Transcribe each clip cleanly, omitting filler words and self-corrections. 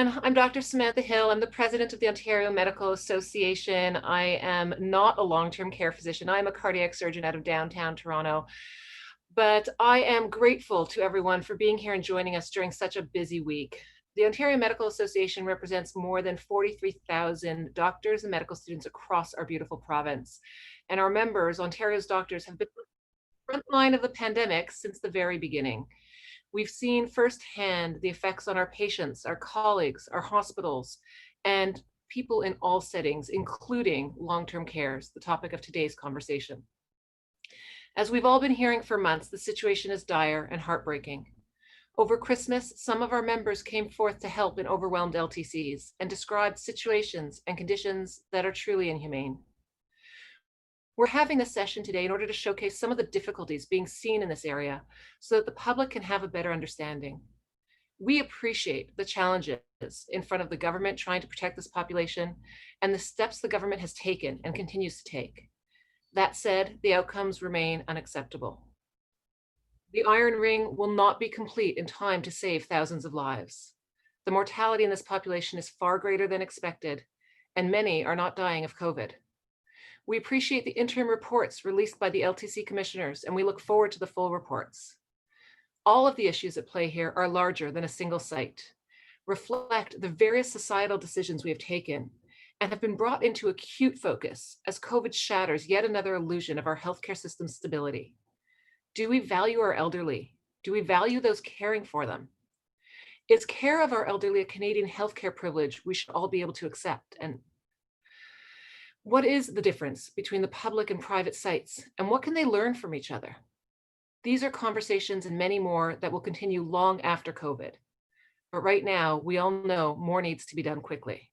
everyone. I'm Dr. Samantha Hill. I'm the president of the Ontario Medical Association. I am not a long-term care physician. I'm a cardiac surgeon out of downtown Toronto. But I am grateful to everyone for being here and joining us during such a busy week. The Ontario Medical Association represents more than 43,000 doctors and medical students across our beautiful province. And our members, Ontario's doctors, have been on the front line of the pandemic since the very beginning. We've seen firsthand the effects on our patients, our colleagues, our hospitals, and people in all settings, including long-term care, the topic of today's conversation. As we've all been hearing for months, the situation is dire and heartbreaking. Over Christmas, some of our members came forth to help in overwhelmed LTCs and described situations and conditions that are truly inhumane. We're having this session today in order to showcase some of the difficulties being seen in this area so that the public can have a better understanding. We appreciate the challenges in front of the government trying to protect this population and the steps the government has taken and continues to take. That said, the outcomes remain unacceptable. The Iron Ring will not be complete in time to save thousands of lives. The mortality in this population is far greater than expected, and many are not dying of COVID. We appreciate the interim reports released by the LTC commissioners, and we look forward to the full reports. All of the issues at play here are larger than a single site, reflect the various societal decisions we have taken, and have been brought into acute focus as COVID shatters yet another illusion of our healthcare system's stability. Do we value our elderly? Do we value those caring for them? Is care of our elderly a Canadian healthcare privilege we should all be able to accept? And what is the difference between the public and private sites, and what can they learn from each other? These are conversations and many more that will continue long after COVID. But right now, we all know more needs to be done quickly.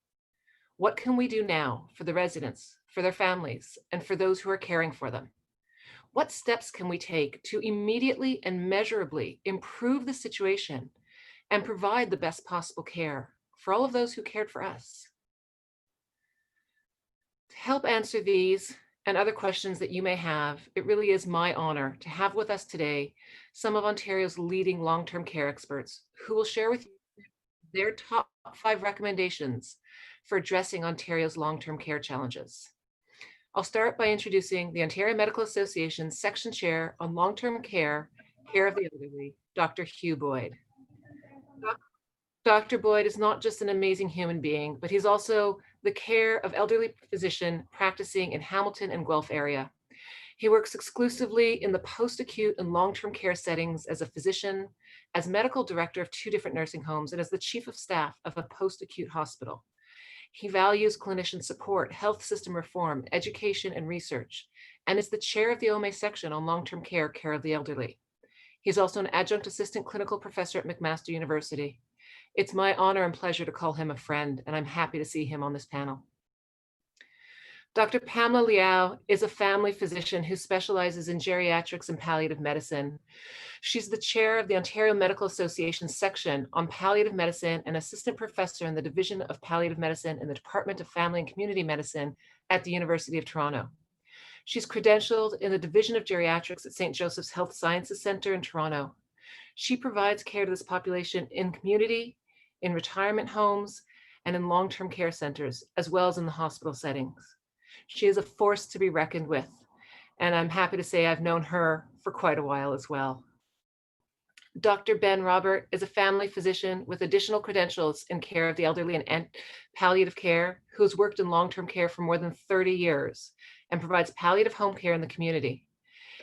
What can we do now for the residents, for their families, and for those who are caring for them? What steps can we take to immediately and measurably improve the situation and provide the best possible care for all of those who cared for us? To help answer these and other questions that you may have, it really is my honor to have with us today some of Ontario's leading long-term care experts who will share with you their top 5 recommendations for addressing Ontario's long-term care challenges. I'll start by introducing the Ontario Medical Association's Section Chair on Long-Term Care, Care of the Elderly, Dr. Hugh Boyd. Dr. Boyd is not just an amazing human being, but he's also the care of elderly physician practicing in Hamilton and Guelph area. He works exclusively in the post-acute and long-term care settings as a physician, as medical director of 2 different nursing homes, and as the chief of staff of a post-acute hospital. He values clinician support, health system reform, education, and research, and is the chair of the OMA section on long-term care, care of the elderly. He's also an adjunct assistant clinical professor at McMaster University. It's my honor and pleasure to call him a friend, and I'm happy to see him on this panel. Dr. Pamela Liao is a family physician who specializes in geriatrics and palliative medicine. She's the chair of the Ontario Medical Association section on palliative medicine and assistant professor in the Division of Palliative Medicine in the Department of Family and Community Medicine at the University of Toronto. She's credentialed in the Division of Geriatrics at St. Joseph's Health Sciences Centre in Toronto. She provides care to this population in community, in retirement homes, and in long-term care centers, as well as in the hospital settings. She is a force to be reckoned with, and I'm happy to say I've known her for quite a while as well. Dr. Ben Robert is a family physician with additional credentials in care of the elderly and palliative care, who has worked in long-term care for more than 30 years and provides palliative home care in the community.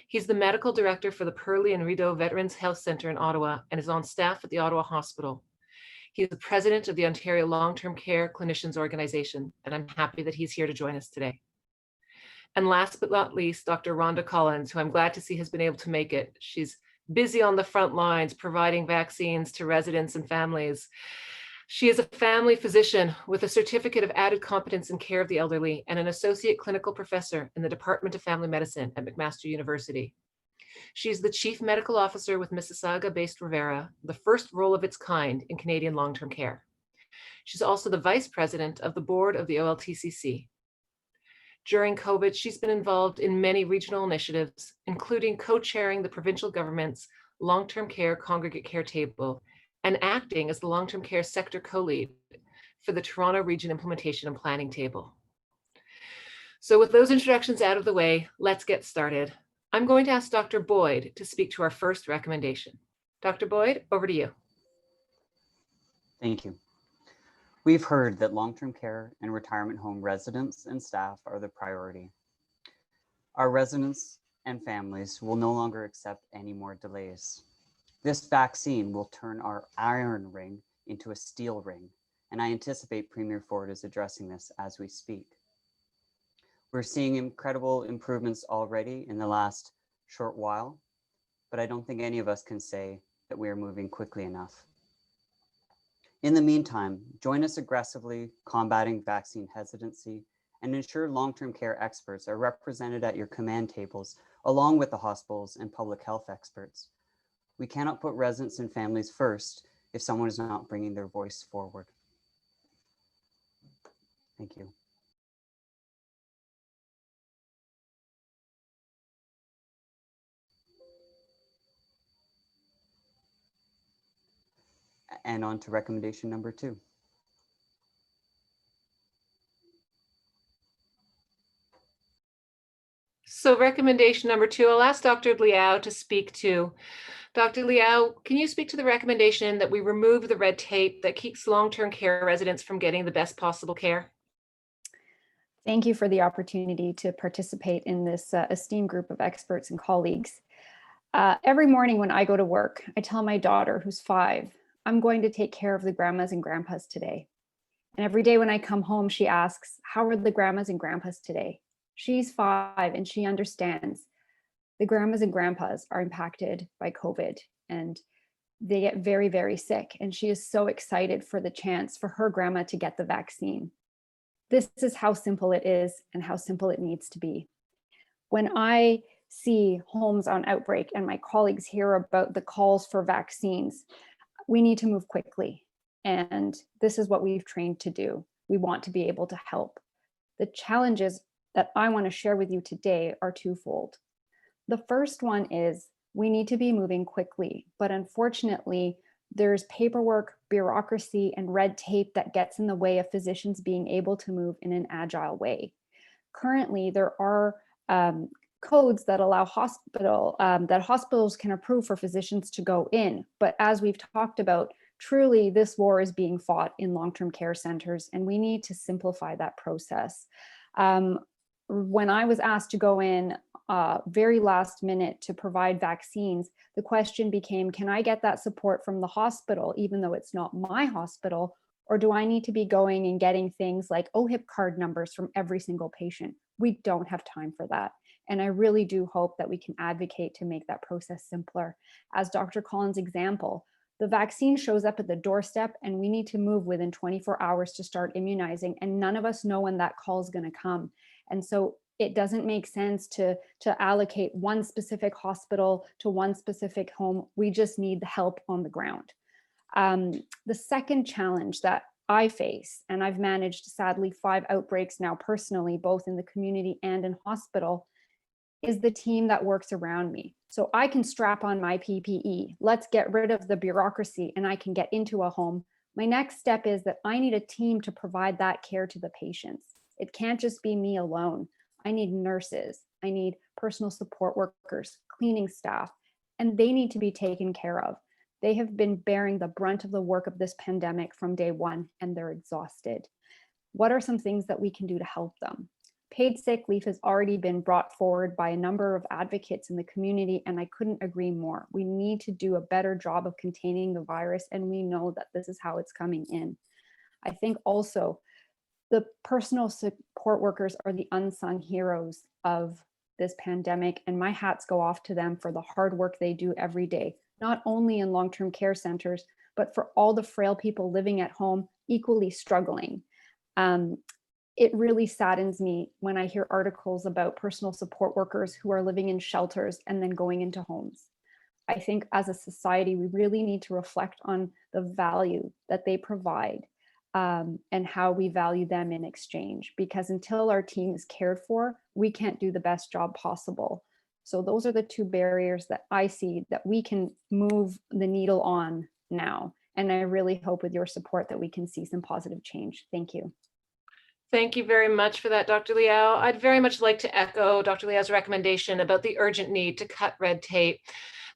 He's the medical director for the Pearly and Rideau Veterans Health Centre in Ottawa and is on staff at the Ottawa Hospital. He is the president of the Ontario Long-Term Care Clinicians Organization, and I'm happy that he's here to join us today. And last but not least, Dr. Rhonda Collins, who I'm glad to see has been able to make it. She's busy on the front lines providing vaccines to residents and families. She is a family physician with a certificate of added competence in care of the elderly and an associate clinical professor in the Department of Family Medicine at McMaster University. She's the chief medical officer with Mississauga-based Rivera, the first role of its kind in Canadian long-term care. She's also the vice president of the board of the OLTCC. During COVID, she's been involved in many regional initiatives, including co-chairing the provincial government's long-term care congregate care table and acting as the long-term care sector co-lead for the Toronto Region Implementation and Planning Table. So with those introductions out of the way, let's get started. I'm going to ask Dr. Boyd to speak to our first recommendation. Dr. Boyd, over to you. Thank you. We've heard that long-term care and retirement home residents and staff are the priority. Our residents and families will no longer accept any more delays. This vaccine will turn our iron ring into a steel ring, and I anticipate Premier Ford is addressing this as we speak. We're seeing incredible improvements already in the last short while, but I don't think any of us can say that we are moving quickly enough. In the meantime, join us aggressively combating vaccine hesitancy and ensure long-term care experts are represented at your command tables along with the hospitals and public health experts. We cannot put residents and families first if someone is not bringing their voice forward. Thank you. And on to recommendation number 2. So recommendation number 2, I'll ask Dr. Liao to speak to. Dr. Liao, can you speak to the recommendation that we remove the red tape that keeps long-term care residents from getting the best possible care? Thank you for the opportunity to participate in this esteemed group of experts and colleagues. Every morning when I go to work, I tell my daughter, who's 5, I'm going to take care of the grandmas and grandpas today. And every day when I come home, she asks, how are the grandmas and grandpas today? She's 5 and she understands the grandmas and grandpas are impacted by COVID and they get very, very sick. And she is so excited for the chance for her grandma to get the vaccine. This is how simple it is and how simple it needs to be. When I see homes on outbreak and my colleagues hear about the calls for vaccines, we need to move quickly. And this is what we've trained to do. We want to be able to help. The challenges that I want to share with you today are twofold. The first one is we need to be moving quickly, but unfortunately, there's paperwork, bureaucracy, and red tape that gets in the way of physicians being able to move in an agile way. Currently, there are codes that allow that hospitals can approve for physicians to go in. But as we've talked about, truly this war is being fought in long-term care centers, and we need to simplify that process. When I was asked to go in very last minute to provide vaccines, the question became, can I get that support from the hospital, even though it's not my hospital? Or do I need to be going and getting things like OHIP card numbers from every single patient? We don't have time for that. And I really do hope that we can advocate to make that process simpler. As Dr. Collins' example, the vaccine shows up at the doorstep and we need to move within 24 hours to start immunizing, and none of us know when that call is going to come. And so it doesn't make sense to allocate one specific hospital to one specific home. We just need the help on the ground. The second challenge that I face, and I've managed sadly 5 outbreaks now personally, both in the community and in hospital, is the team that works around me. So I can strap on my PPE, let's get rid of the bureaucracy, and I can get into a home. My next step is that I need a team to provide that care to the patients. It can't just be me alone. I need nurses, I need personal support workers, cleaning staff, and they need to be taken care of. They have been bearing the brunt of the work of this pandemic from day one, and they're exhausted. What are some things that we can do to help them? Paid sick leave has already been brought forward by a number of advocates in the community, and I couldn't agree more. We need to do a better job of containing the virus, and we know that this is how it's coming in. I think also the personal support workers are the unsung heroes of this pandemic, and my hats go off to them for the hard work they do every day, not only in long-term care centers, but for all the frail people living at home, equally struggling. It really saddens me when I hear articles about personal support workers who are living in shelters and then going into homes. I think as a society, we really need to reflect on the value that they provide and how we value them in exchange, because until our team is cared for, we can't do the best job possible. So those are the 2 barriers that I see that we can move the needle on now. And I really hope with your support that we can see some positive change. Thank you. Thank you very much for that, Dr. Liao. I'd very much like to echo Dr. Liao's recommendation about the urgent need to cut red tape.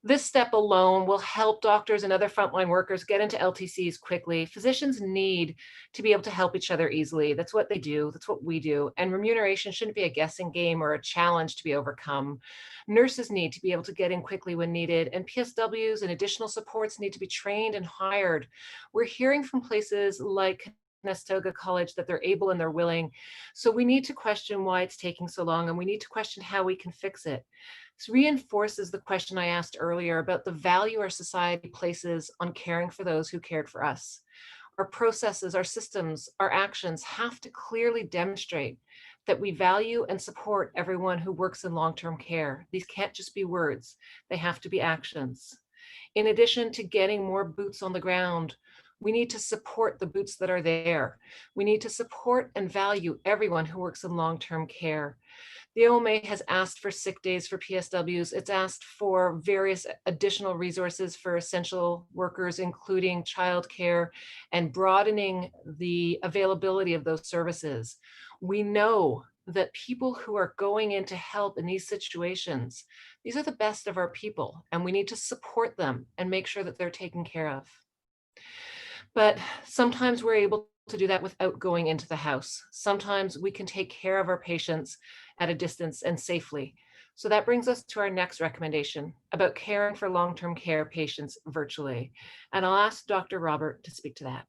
This step alone will help doctors and other frontline workers get into LTCs quickly. Physicians need to be able to help each other easily. That's what they do. That's what we do. And remuneration shouldn't be a guessing game or a challenge to be overcome. Nurses need to be able to get in quickly when needed, and PSWs and additional supports need to be trained and hired. We're hearing from places like Conestoga College that they're able and they're willing. So we need to question why it's taking so long, and we need to question how we can fix it. This reinforces the question I asked earlier about the value our society places on caring for those who cared for us. Our processes, our systems, our actions have to clearly demonstrate that we value and support everyone who works in long-term care. These can't just be words, they have to be actions. In addition to getting more boots on the ground, we need to support the boots that are there. We need to support and value everyone who works in long-term care. The OMA has asked for sick days for PSWs. It's asked for various additional resources for essential workers, including childcare, and broadening the availability of those services. We know that people who are going in to help in these situations, these are the best of our people, and we need to support them and make sure that they're taken care of. But sometimes we're able to do that without going into the house. Sometimes we can take care of our patients at a distance and safely. So that brings us to our next recommendation about caring for long-term care patients virtually. And I'll ask Dr. Robert to speak to that.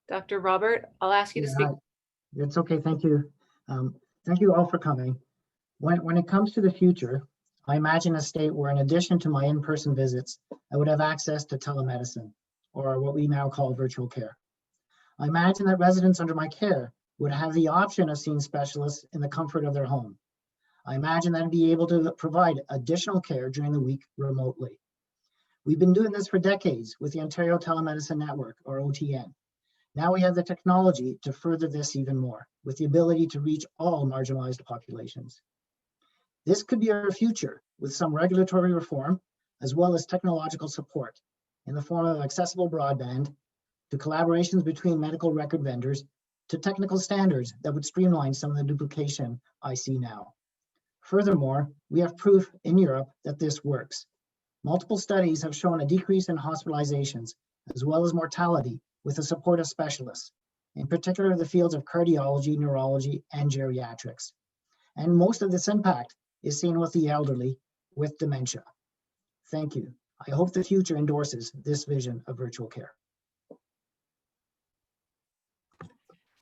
Dr. Robert, I'll ask you to speak. It's okay, thank you. Thank you all for coming. When it comes to the future, I imagine a state where in addition to my in-person visits, I would have access to telemedicine, or what we now call virtual care. I imagine that residents under my care would have the option of seeing specialists in the comfort of their home. I imagine that I'd be able to provide additional care during the week remotely. We've been doing this for decades with the Ontario Telemedicine Network, or OTN. Now we have the technology to further this even more, with the ability to reach all marginalized populations. This could be our future with some regulatory reform, as well as technological support in the form of accessible broadband, to collaborations between medical record vendors, to technical standards that would streamline some of the duplication I see now. Furthermore, we have proof in Europe that this works. Multiple studies have shown a decrease in hospitalizations, as well as mortality, with the support of specialists, in particular the fields of cardiology, neurology, and geriatrics. And most of this impact is seen with the elderly with dementia. Thank you. I hope the future endorses this vision of virtual care.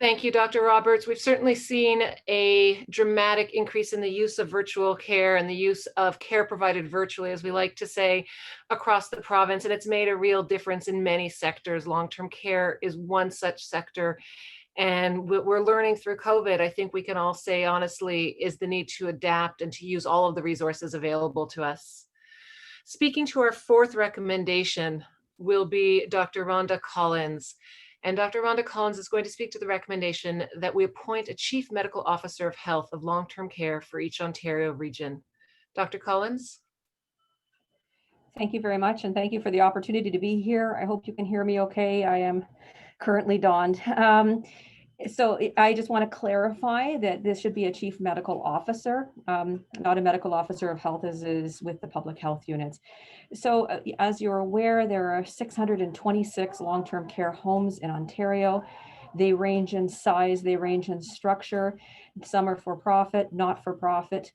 Thank you, Dr. Roberts. We've certainly seen a dramatic increase in the use of virtual care and the use of care provided virtually, as we like to say, across the province, and it's made a real difference in many sectors. Long-term care is one such sector. And what we're learning through COVID, I think we can all say honestly, is the need to adapt and to use all of the resources available to us. Speaking to our fourth recommendation will be Dr. Rhonda Collins. And Dr. Rhonda Collins is going to speak to the recommendation that we appoint a Chief Medical Officer of Health of long-term care for each Ontario region. Dr. Collins? Thank you very much, and thank you for the opportunity to be here. I hope you can hear me okay. I am currently donned. So I just want to clarify that this should be a chief medical officer, not a medical officer of health as is with the public health units. So as you're aware, there are 626 long-term care homes in Ontario. They range in size, they range in structure. Some are for profit, not for profit,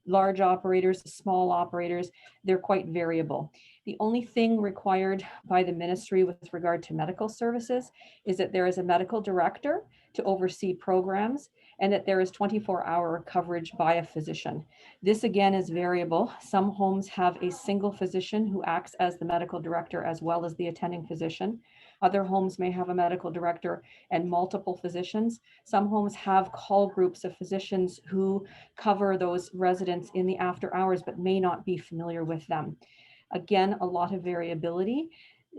large operators, small operators, they're quite variable. The only thing required by the ministry with regard to medical services is that there is a medical director to oversee programs and that there is 24-hour coverage by a physician. This again is variable. Some homes have a single physician who acts as the medical director as well as the attending physician. Other homes may have a medical director and multiple physicians. Some homes have call groups of physicians who cover those residents in the after hours but may not be familiar with them. Again, a lot of variability.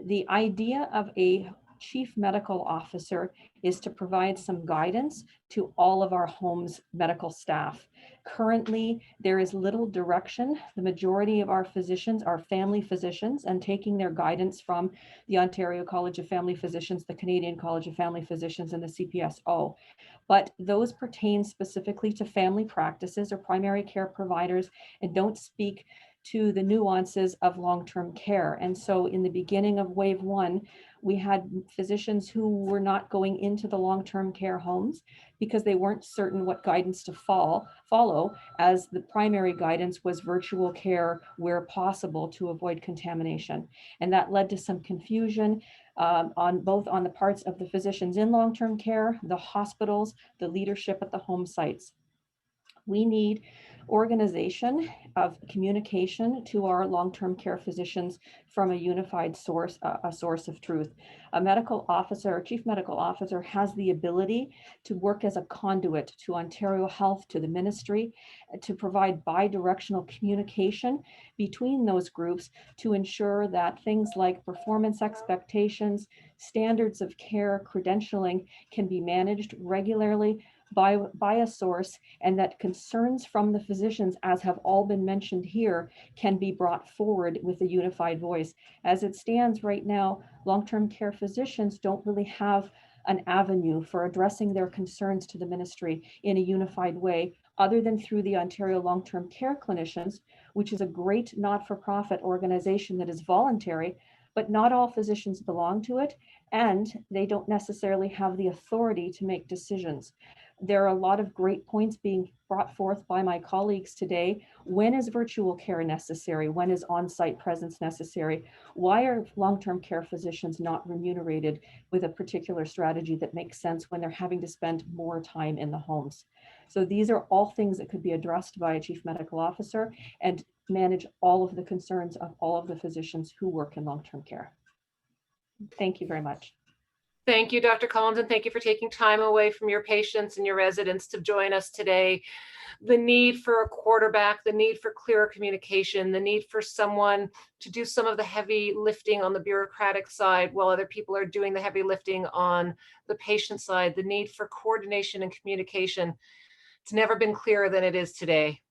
The idea of a Chief Medical Officer is to provide some guidance to all of our home's medical staff. Currently, there is little direction. The majority of our physicians are family physicians and taking their guidance from the Ontario College of Family Physicians, the Canadian College of Family Physicians, and the CPSO. But those pertain specifically to family practices or primary care providers and don't speak to the nuances of long-term care. And so in the beginning of wave one, we had physicians who were not going into the long-term care homes because they weren't certain what guidance to follow, as the primary guidance was virtual care where possible to avoid contamination. And that led to some confusion on the parts of the physicians in long-term care, the hospitals, the leadership at the home sites. We need organization of communication to our long-term care physicians from a unified source, a source of truth. A medical officer, chief medical officer, has the ability to work as a conduit to Ontario Health, to the ministry, to provide bi-directional communication between those groups to ensure that things like performance expectations, standards of care, credentialing can be managed regularly by a source, and that concerns from the physicians, as have all been mentioned here, can be brought forward with a unified voice. As it stands right now, long-term care physicians don't really have an avenue for addressing their concerns to the ministry in a unified way, other than through the Ontario Long-Term Care Clinicians, which is a great not-for-profit organization that is voluntary, but not all physicians belong to it, and they don't necessarily have the authority to make decisions. There are a lot of great points being brought forth by my colleagues today. When is virtual care necessary? When is on-site presence necessary? Why are long-term care physicians not remunerated with a particular strategy that makes sense when they're having to spend more time in the homes? So these are all things that could be addressed by a chief medical officer and manage all of the concerns of all of the physicians who work in long-term care. Thank you very much. Thank you, Dr. Collins, and thank you for taking time away from your patients and your residents to join us today. The need for a quarterback, the need for clearer communication, the need for someone to do some of the heavy lifting on the bureaucratic side while other people are doing the heavy lifting on the patient side, the need for coordination and communication. It's never been clearer than it is today.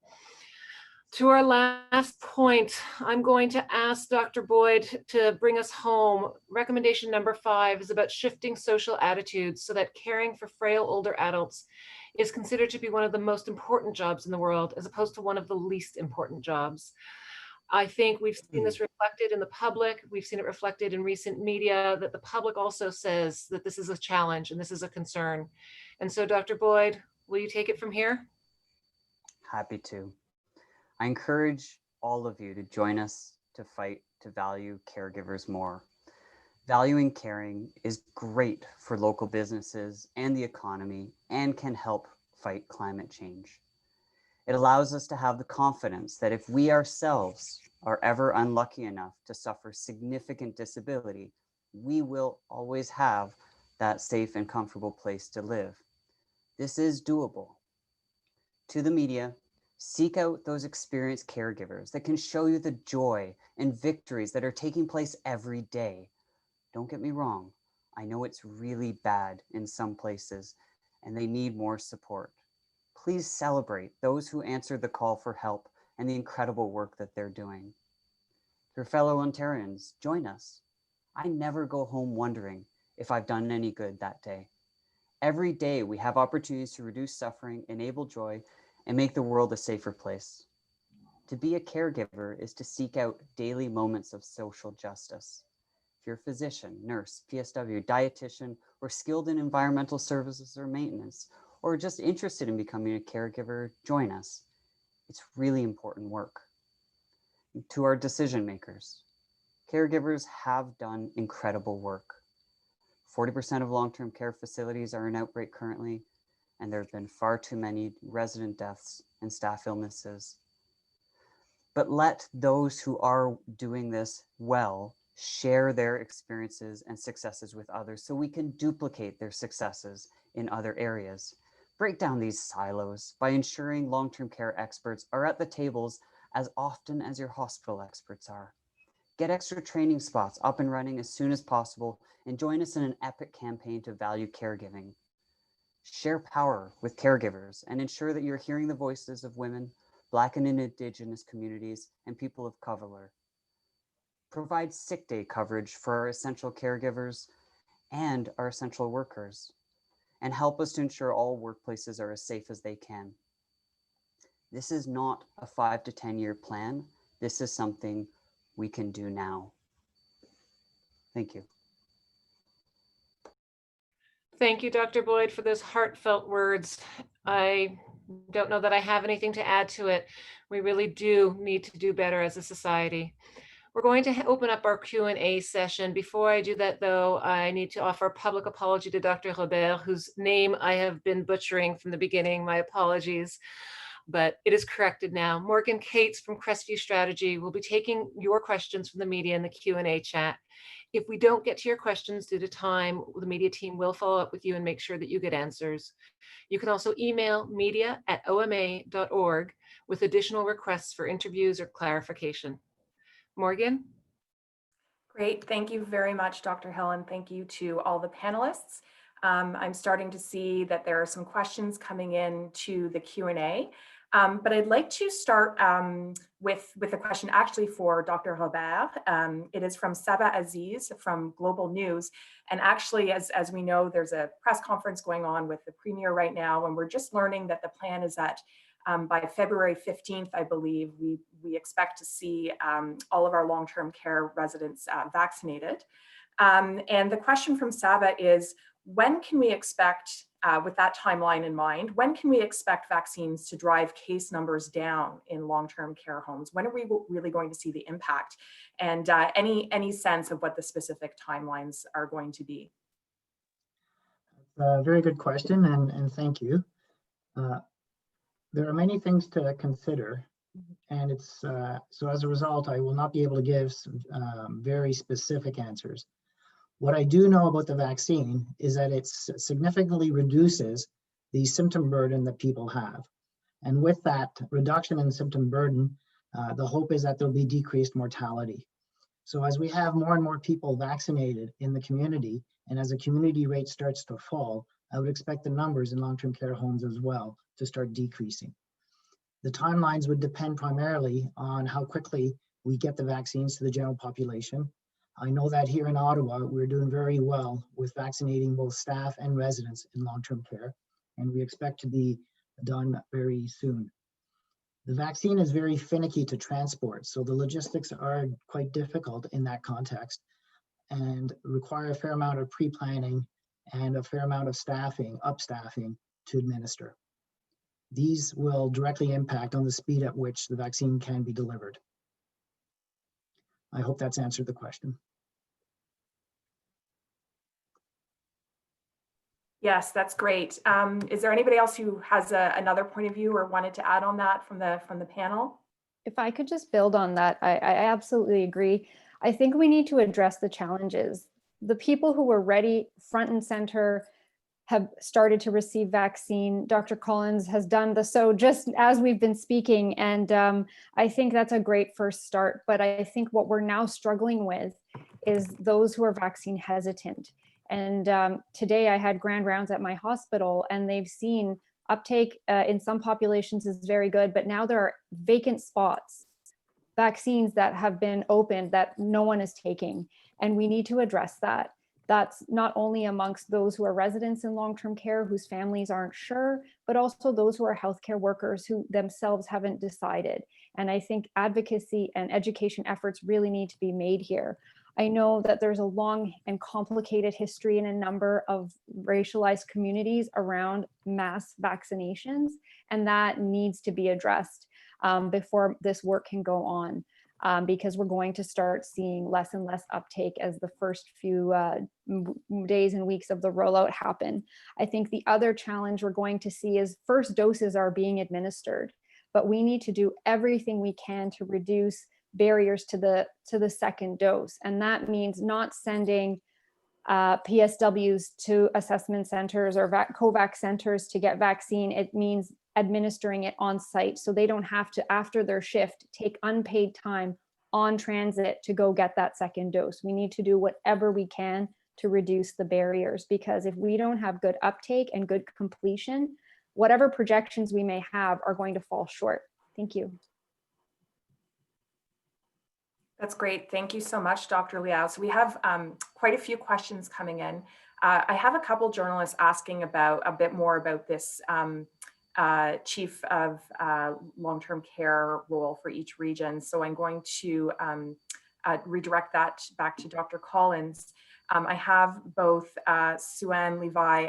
To our last point, I'm going to ask Dr. Boyd to bring us home. Recommendation number 5 is about shifting social attitudes so that caring for frail older adults is considered to be one of the most important jobs in the world, as opposed to one of the least important jobs. I think we've seen this reflected in the public. We've seen it reflected in recent media, that the public also says that this is a challenge and this is a concern. And so, Dr. Boyd, will you take it from here? Happy to. I encourage all of you to join us to fight to value caregivers more. Valuing caring is great for local businesses and the economy and can help fight climate change. It allows us to have the confidence that if we ourselves are ever unlucky enough to suffer significant disability, we will always have that safe and comfortable place to live. This is doable. To the media, seek out those experienced caregivers that can show you the joy and victories that are taking place every day. Don't get me wrong, I know it's really bad in some places and they need more support. Please celebrate those who answered the call for help and the incredible work that they're doing. Your fellow Ontarians, join us. I never go home wondering if I've done any good that day. Every day we have opportunities to reduce suffering, enable joy, and make the world a safer place. To be a caregiver is to seek out daily moments of social justice. If you're a physician, nurse, PSW, dietitian, or skilled in environmental services or maintenance, or just interested in becoming a caregiver, join us. It's really important work. To our decision makers, caregivers have done incredible work. 40% of long-term care facilities are in outbreak currently, and there have been far too many resident deaths and staff illnesses. But let those who are doing this well share their experiences and successes with others so we can duplicate their successes in other areas. Break down these silos by ensuring long-term care experts are at the tables as often as your hospital experts are. Get extra training spots up and running as soon as possible and join us in an epic campaign to value caregiving. Share power with caregivers and ensure that you're hearing the voices of women, Black and Indigenous communities, and people of color. Provide sick day coverage for our essential caregivers and our essential workers, and help us to ensure all workplaces are as safe as they can. This is not a 5 to 10 year plan. This is something we can do now. Thank you. Thank you, Dr. Boyd, for those heartfelt words. I don't know that I have anything to add to it. We really do need to do better as a society. We're going to open up our Q&A session. Before I do that, though, I need to offer a public apology to Dr. Robert, whose name I have been butchering from the beginning. My apologies, but it is corrected now. Morgan Cates from Crestview Strategy will be taking your questions from the media in the Q&A chat. If we don't get to your questions due to time, the media team will follow up with you and make sure that you get answers. You can also email media@oma.org with additional requests for interviews or clarification. Morgan? Great, thank you very much, Dr. Hill, and thank you to all the panelists. I'm starting to see that there are some questions coming in to the Q&A, but I'd like to start with a question actually for Dr. Robert. It is from Saba Aziz from Global News. And actually, as we know, there's a press conference going on with the Premier right now, and we're just learning that the plan is that by February 15th, I believe, we expect to see all of our long-term care residents vaccinated. And the question from Saba is, when can we expect, with that timeline in mind, when can we expect vaccines to drive case numbers down in long-term care homes? When are we really going to see the impact? And any sense of what the specific timelines are going to be? Very good question, and thank you. There are many things to consider, and it's so as a result, I will not be able to give some, very specific answers. What I do know about the vaccine is that it significantly reduces the symptom burden that people have. And with that reduction in symptom burden, the hope is that there'll be decreased mortality. So as we have more and more people vaccinated in the community, and as the community rate starts to fall, I would expect the numbers in long-term care homes as well to start decreasing. The timelines would depend primarily on how quickly we get the vaccines to the general population. I know that here in Ottawa, we're doing very well with vaccinating both staff and residents in long-term care, and we expect to be done very soon. The vaccine is very finicky to transport, so the logistics are quite difficult in that context and require a fair amount of pre-planning and a fair amount of upstaffing to administer. These will directly impact on the speed at which the vaccine can be delivered. I hope that's answered the question. Yes, that's great. Is there anybody else who has another point of view or wanted to add on that from the panel? If I could just build on that, I absolutely agree. I think we need to address the challenges. The people who were ready front and center have started to receive vaccine. Dr. Collins has done so just as we've been speaking. And I think that's a great first start. But I think what we're now struggling with is those who are vaccine hesitant. And today I had grand rounds at my hospital, and they've seen uptake in some populations is very good, but now there are vacant spots, vaccines that have been opened that no one is taking. And we need to address that. That's not only amongst those who are residents in long-term care whose families aren't sure, but also those who are healthcare workers who themselves haven't decided. And I think advocacy and education efforts really need to be made here. I know that there's a long and complicated history in a number of racialized communities around mass vaccinations, and that needs to be addressed before this work can go on. Because we're going to start seeing less and less uptake as the first few days and weeks of the rollout happen. I think the other challenge we're going to see is first doses are being administered, but we need to do everything we can to reduce barriers to the second dose. And that means not sending PSWs to assessment centers or COVAX centers to get vaccine. It means administering it on site so they don't have to, after their shift, take unpaid time on transit to go get that second dose. We need to do whatever we can to reduce the barriers, because if we don't have good uptake and good completion, whatever projections we may have are going to fall short. Thank you. That's great. Thank you so much, Dr. Liao. So we have quite a few questions coming in. I have a couple journalists asking about a bit more about this chief of long-term care role for each region. So I'm going to redirect that back to Dr. Collins. I have both Suen Levy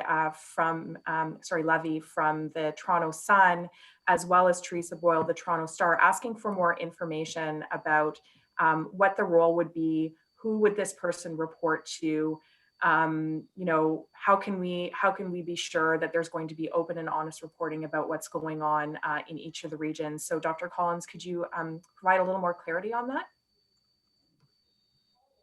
from the Toronto Sun, as well as Teresa Boyle, the Toronto Star, asking for more information about what the role would be, who would this person report to, you know, how can we be sure that there's going to be open and honest reporting about what's going on in each of the regions. So Dr. Collins, could you provide a little more clarity on that?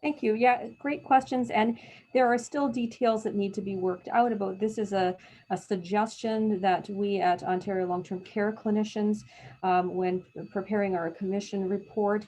Thank you. Yeah, great questions. And there are still details that need to be worked out about. This is a suggestion that we at Ontario Long-Term Care Clinicians, when preparing our commission report,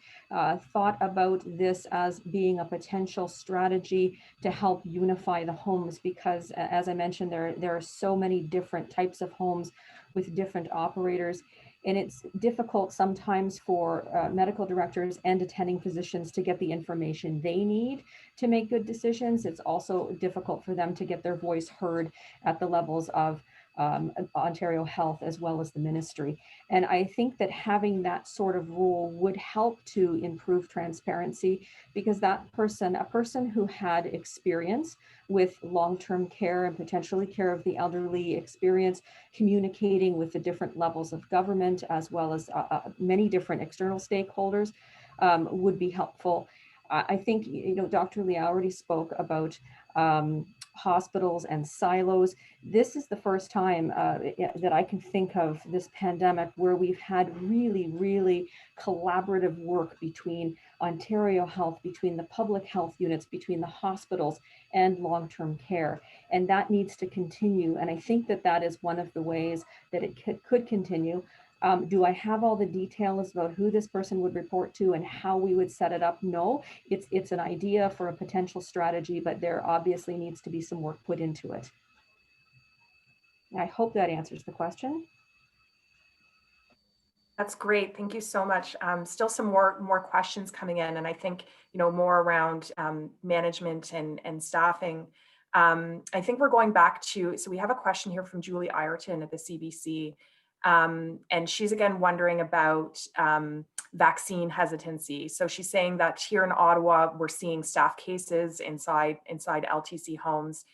thought about this as being a potential strategy to help unify the homes, because as I mentioned, there are so many different types of homes with different operators. And it's difficult sometimes for medical directors and attending physicians to get the information they need to make good decisions. It's also difficult for them to get their voice heard at the levels of Ontario Health as well as the ministry. And I think that having that sort of role would help to improve transparency, because that person, a person who had experience with long-term care and potentially care of the elderly, experience communicating with the different levels of government as well as many different external stakeholders would be helpful. I think, you know, Dr. Liao already spoke about hospitals and silos. This is the first time that I can think of this pandemic where we've had really, really collaborative work between Ontario Health, between the public health units, between the hospitals and long-term care. And that needs to continue. And I think that that is one of the ways that it could continue. Do I have all the details about who this person would report to and how we would set it up? No, it's an idea for a potential strategy, but there obviously needs to be some work put into it. I hope that answers the question. That's great. Thank you so much. Still some more questions coming in, and I think, you know, more around management and staffing. I think we're going back to, so we have a question here from Julie Ireton at the CBC. And she's again wondering about vaccine hesitancy. So she's saying that here in Ottawa, we're seeing staff cases inside LTC homes.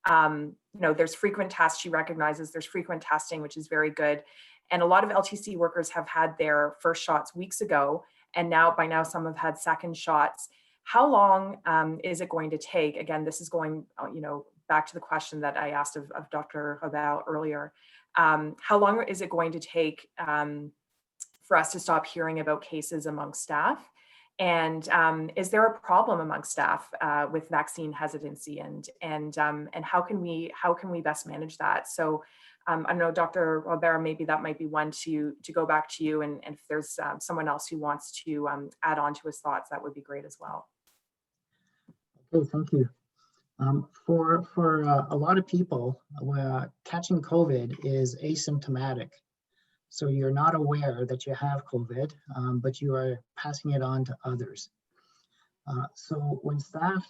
You know, there's frequent tests. She recognizes there's frequent testing, which is very good. And a lot of LTC workers have had their first shots weeks ago, and by now some have had second shots. How long is it going to take? Again, this is going, you know, back to the question that I asked of Dr. Habal earlier. How long is it going to take for us to stop hearing about cases among staff? And is there a problem among staff with vaccine hesitancy, and how can we best manage that? So I know, Dr. Robert, maybe that might be one to go back to you, and if there's someone else who wants to add on to his thoughts, that would be great as well. Okay, thank you. For a lot of people, catching COVID is asymptomatic. So you're not aware that you have COVID, but you are passing it on to others. So when staff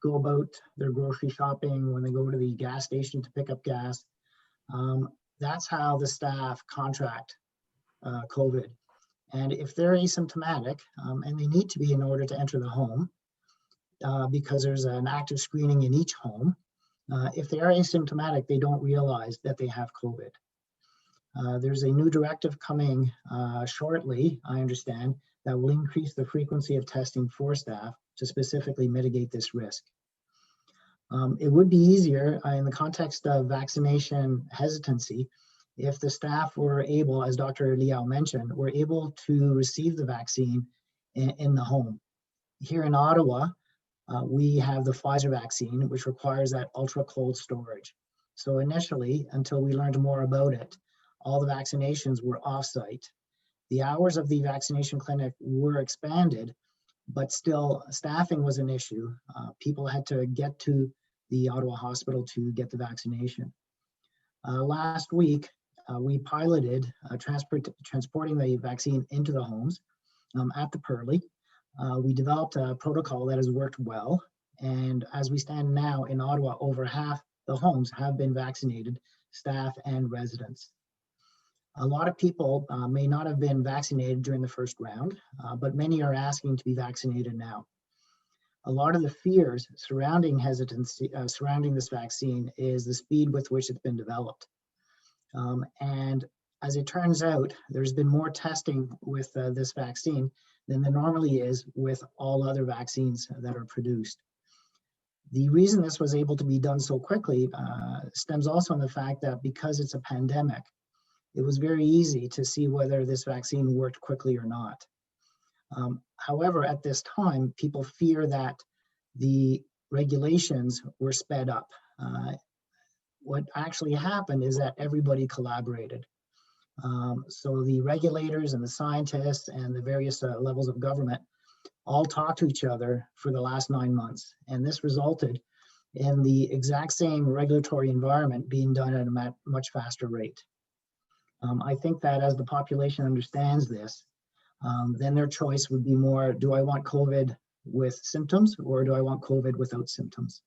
go about their grocery shopping, when they go to the gas station to pick up gas, that's how the staff contract COVID. And if they're asymptomatic, and they need to be in order to enter the home, because there's an active screening in each home, if they are asymptomatic, they don't realize that they have COVID. There's a new directive coming shortly, I understand, that will increase the frequency of testing for staff to specifically mitigate this risk. It would be easier in the context of vaccination hesitancy if the staff were able, as Dr. Liao mentioned, were able to receive the vaccine in the home. Here in Ottawa, we have the Pfizer vaccine, which requires that ultra cold storage. So initially, until we learned more about it, all the vaccinations were off-site. The hours of the vaccination clinic were expanded, but still staffing was an issue. People had to get to the Ottawa hospital to get the vaccination. Last week, we piloted transporting the vaccine into the homes at the Pearly. We developed a protocol that has worked well. And as we stand now in Ottawa, over half the homes have been vaccinated, staff and residents. A lot of people may not have been vaccinated during the first round, but many are asking to be vaccinated now. A lot of the fears surrounding hesitancy, surrounding this vaccine is the speed with which it's been developed. And as it turns out, there's been more testing with this vaccine than there normally is with all other vaccines that are produced. The reason this was able to be done so quickly stems also in the fact that because it's a pandemic, it was very easy to see whether this vaccine worked quickly or not. However, at this time, people fear that the regulations were sped up. What actually happened is that everybody collaborated. So the regulators and the scientists and the various levels of government all talked to each other for the last 9 months. And this resulted in the exact same regulatory environment being done at a much faster rate. I think that as the population understands this, then their choice would be more, do I want COVID with symptoms or do I want COVID without symptoms?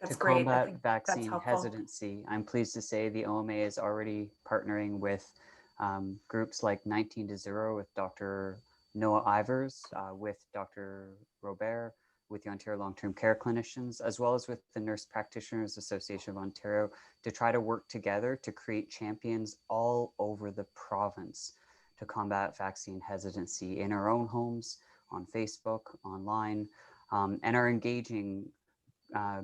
That's To great. I combat think that's vaccine helpful. hesitancy, I'm pleased to say the OMA is already partnering with groups like 19 to 0 with Dr. Noah Ivers, with Dr. Robert, with the Ontario Long-Term Care Clinicians, as well as with the Nurse Practitioners Association of Ontario, to try to work together to create champions all over the province to combat vaccine hesitancy in our own homes, on Facebook, online, and are engaging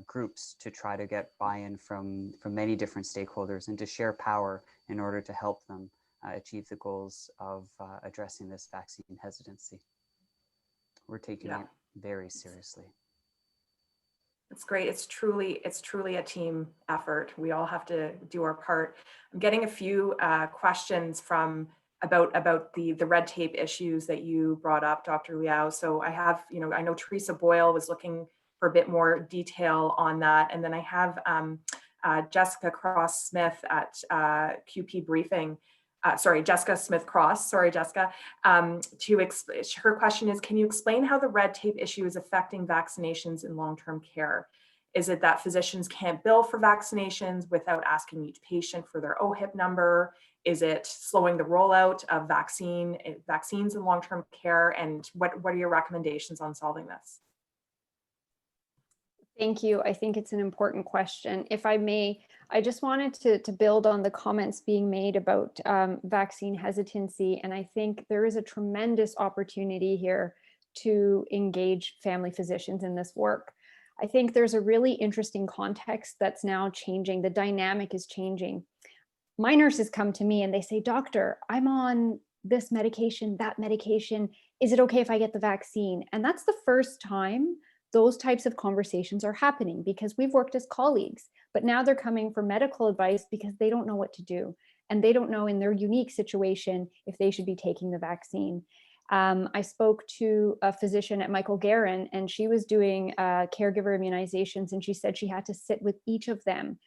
groups to try to get buy-in from many different stakeholders and to share power in order to help them achieve the goals of addressing this vaccine hesitancy. We're taking it very seriously. It's great. It's truly a team effort. We all have to do our part. I'm getting a few questions from about the red tape issues that you brought up, Dr. Liao. So I have, I know Teresa Boyle was looking for a bit more detail on that. And then I have Jessica Cross-Smith at QP Briefing. Jessica Smith-Cross, Jessica. Her question is, can you explain how the red tape issue is affecting vaccinations in long-term care? Is it that physicians can't bill for vaccinations without asking each patient for their OHIP number? Is it slowing the rollout of vaccines in long-term care? And what are your recommendations on solving this? Thank you. I think it's an important question. If I may, I just wanted to build on the comments being made about vaccine hesitancy. And I think there is a tremendous opportunity here to engage family physicians in this work. I think there's a really interesting context that's now changing. The dynamic is changing. My nurses come to me and they say, "Doctor, I'm on this medication, that medication. Is it okay if I get the vaccine?" And that's the first time those types of conversations are happening, because we've worked as colleagues, but now they're coming for medical advice because they don't know what to do. And they don't know in their unique situation if they should be taking the vaccine. I spoke to a physician at Michael Garron, and she was doing caregiver immunizations, and she said she had to sit with each of them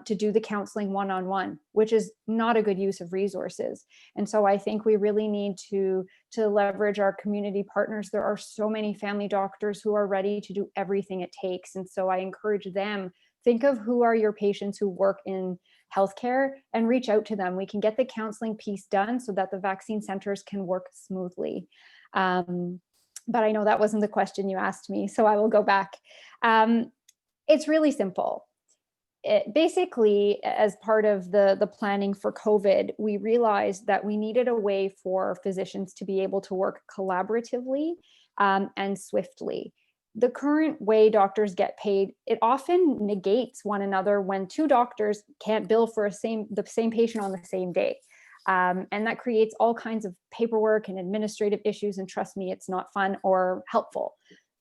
to do the counseling one-on-one, which is not a good use of resources. And so I think we really need to leverage our community partners. There are so many family doctors who are ready to do everything it takes. And so I encourage them, think of who are your patients who work in healthcare and reach out to them. We can get the counseling piece done so that the vaccine centers can work smoothly. But I know that wasn't the question you asked me, so I will go back. It's really simple. Basically, as part of the planning for COVID, we realized that we needed a way for physicians to be able to work collaboratively and swiftly. The current way doctors get paid, it often negates one another when two doctors can't bill for the same patient on the same day. And that creates all kinds of paperwork and administrative issues. And trust me, it's not fun or helpful.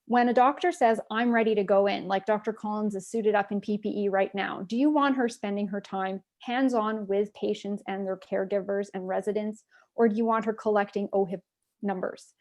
When a doctor says, I'm ready to go in, like Dr. Collins is suited up in PPE right now, do you want her spending her time hands-on with patients and their caregivers and residents, or do you want her collecting OHIP numbers?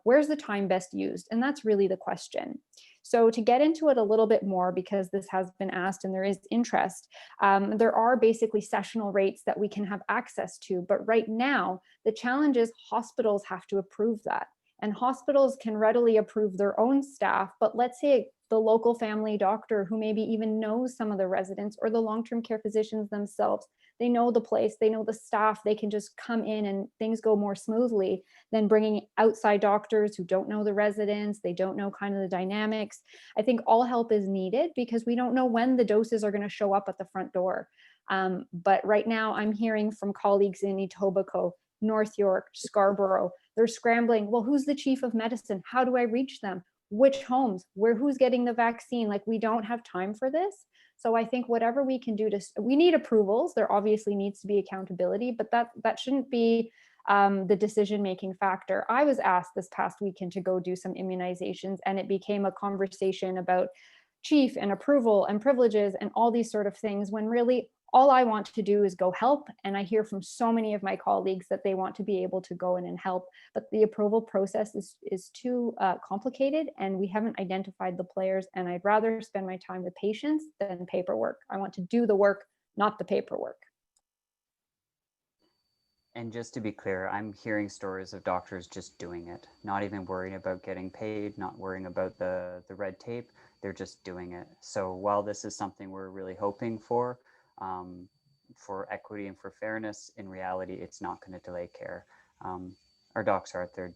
Where's the time best used? And that's really the question. So to get into it a little bit more, because this has been asked and there is interest, there are basically sessional rates that we can have access to. But right now, the challenge is hospitals have to approve that. And hospitals can readily approve their own staff, but let's say the local family doctor who maybe even knows some of the residents, or the long-term care physicians themselves, they know the place, they know the staff, they can just come in and things go more smoothly than bringing outside doctors who don't know the residents, they don't know kind of the dynamics. I think all help is needed because we don't know when the doses are going to show up at the front door. But right now I'm hearing from colleagues in Etobicoke, North York, Scarborough, they're scrambling. Well, who's the chief of medicine? How do I reach them? Which homes? Who's getting the vaccine? Like, we don't have time for this. So I think whatever we can do we need approvals. There obviously needs to be accountability, but that shouldn't be the decision-making factor. I was asked this past weekend to go do some immunizations, and it became a conversation about chief and approval and privileges and all these sort of things, when really all I want to do is go help. And I hear from so many of my colleagues that they want to be able to go in and help, but the approval process is too complicated, and we haven't identified the players. And I'd rather spend my time with patients than paperwork. I want to do the work, not the paperwork. And just to be clear, I'm hearing stories of doctors just doing it, not even worrying about getting paid, not worrying about the red tape. They're just doing it. So while this is something we're really hoping for equity and for fairness, in reality, it's not going to delay care. Our docs are out there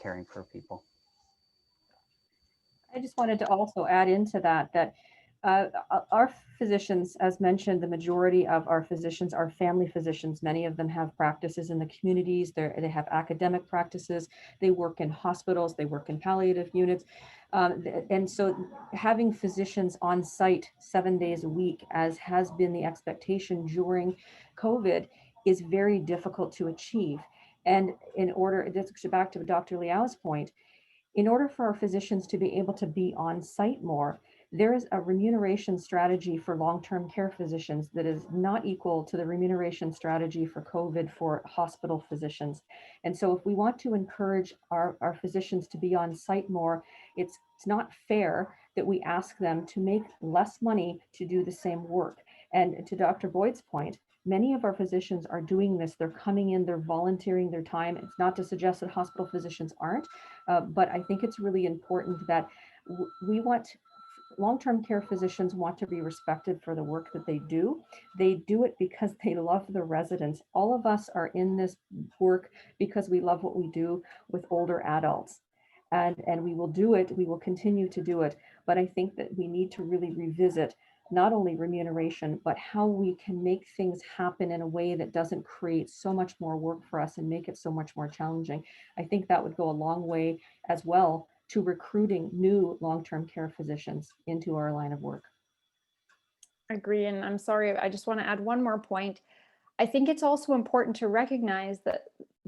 caring for people. I just wanted to also add into that our physicians, as mentioned, the majority of our physicians are family physicians. Many of them have practices in the communities. They have academic practices. They work in hospitals. They work in palliative units. And so having physicians on site 7 days a week, as has been the expectation during COVID, is very difficult to achieve. And in order, this goes back to Dr. Liao's point, in order for our physicians to be able to be on site more, there is a remuneration strategy for long-term care physicians that is not equal to the remuneration strategy for COVID for hospital physicians. And so if we want to encourage our physicians to be on site more, it's not fair that we ask them to make less money to do the same work. And to Dr. Boyd's point, many of our physicians are doing this. They're coming in, they're volunteering their time. It's not to suggest that hospital physicians aren't, but I think it's really important that we want long-term care physicians want to be respected for the work that they do. They do it because they love the residents. All of us are in this work because we love what we do with older adults. And we will do it, we will continue to do it. But I think that we need to really revisit not only remuneration, but how we can make things happen in a way that doesn't create so much more work for us and make it so much more challenging. I think that would go a long way as well to recruiting new long-term care physicians into our line of work. I agree. And I'm sorry, I just want to add one more point. I think it's also important to recognize that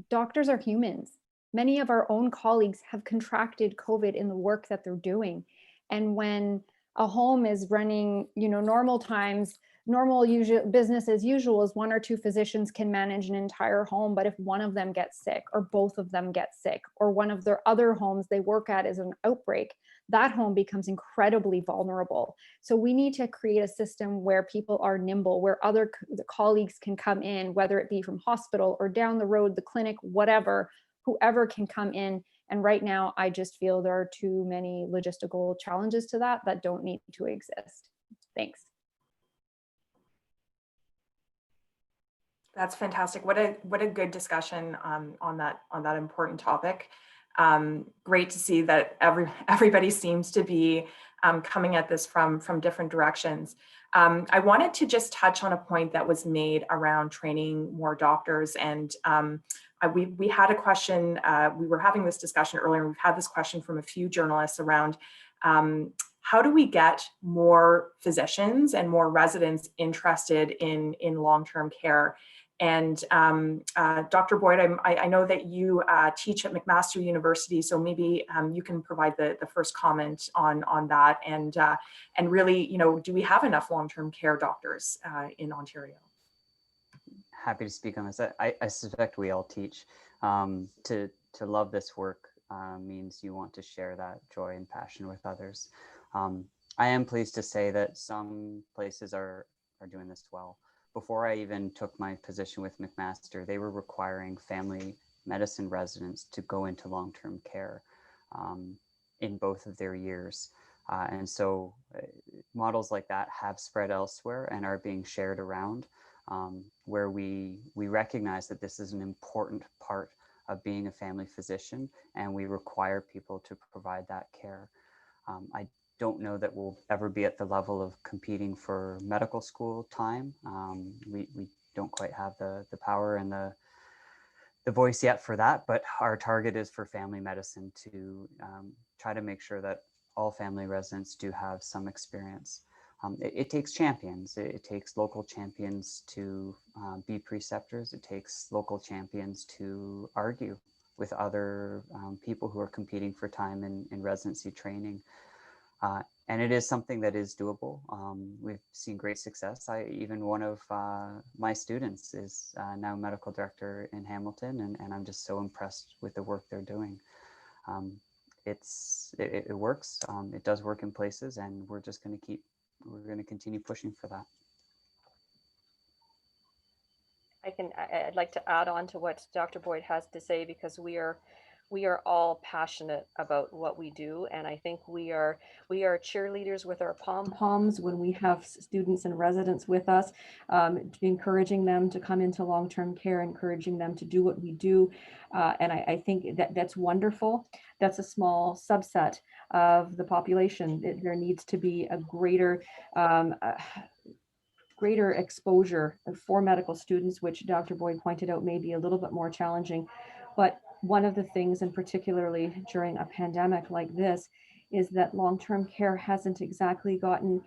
doctors are humans. Many of our own colleagues have contracted COVID in the work that they're doing. And when a home is running, normal times, normal usual business as usual is 1 or 2 physicians can manage an entire home. But if one of them gets sick, or both of them get sick, or one of their other homes they work at is an outbreak, that home becomes incredibly vulnerable. So we need to create a system where people are nimble, where other colleagues can come in, whether it be from hospital or down the road, the clinic, whatever, whoever can come in. And right now, I just feel there are too many logistical challenges to that don't need to exist. Thanks. That's fantastic. What a good discussion on that important topic. Great to see that everybody seems to be coming at this from different directions. I wanted to just touch on a point that was made around training more doctors, and we had a question. We were having this discussion earlier. We've had this question from a few journalists around how do we get more physicians and more residents interested in long-term care? And Dr. Boyd, I know that you teach at McMaster University, so maybe you can provide the first comment on that. And really, do we have enough long-term care doctors in Ontario? Happy to speak on this. I suspect we all teach. To love this work means you want to share that joy and passion with others. I am pleased to say that some places are doing this well. Before I even took my position with McMaster, they were requiring family medicine residents to go into long-term care in both of their years. And so models like that have spread elsewhere and are being shared around, where we recognize that this is an important part of being a family physician, and we require people to provide that care. I don't know that we'll ever be at the level of competing for medical school time. We don't quite have the power and the voice yet for that, but our target is for family medicine to try to make sure that all family residents do have some experience. It takes champions. It takes local champions to be preceptors. It takes local champions to argue with other people who are competing for time in residency training. And it is something that is doable. We've seen great success. Even one of my students is now medical director in Hamilton, and I'm just so impressed with the work they're doing. It works. It does work in places, and we're going to continue pushing for that. I'd like to add on to what Dr. Boyd has to say, because we are all passionate about what we do, and I think we are cheerleaders with our pom-poms when we have students and residents with us, encouraging them to come into long-term care, encouraging them to do what we do, and I think that's wonderful. That's a small subset of the population. There needs to be a greater exposure for medical students, which Dr. Boyd pointed out may be a little bit more challenging. But one of the things, and particularly during a pandemic like this, is that long-term care hasn't exactly gotten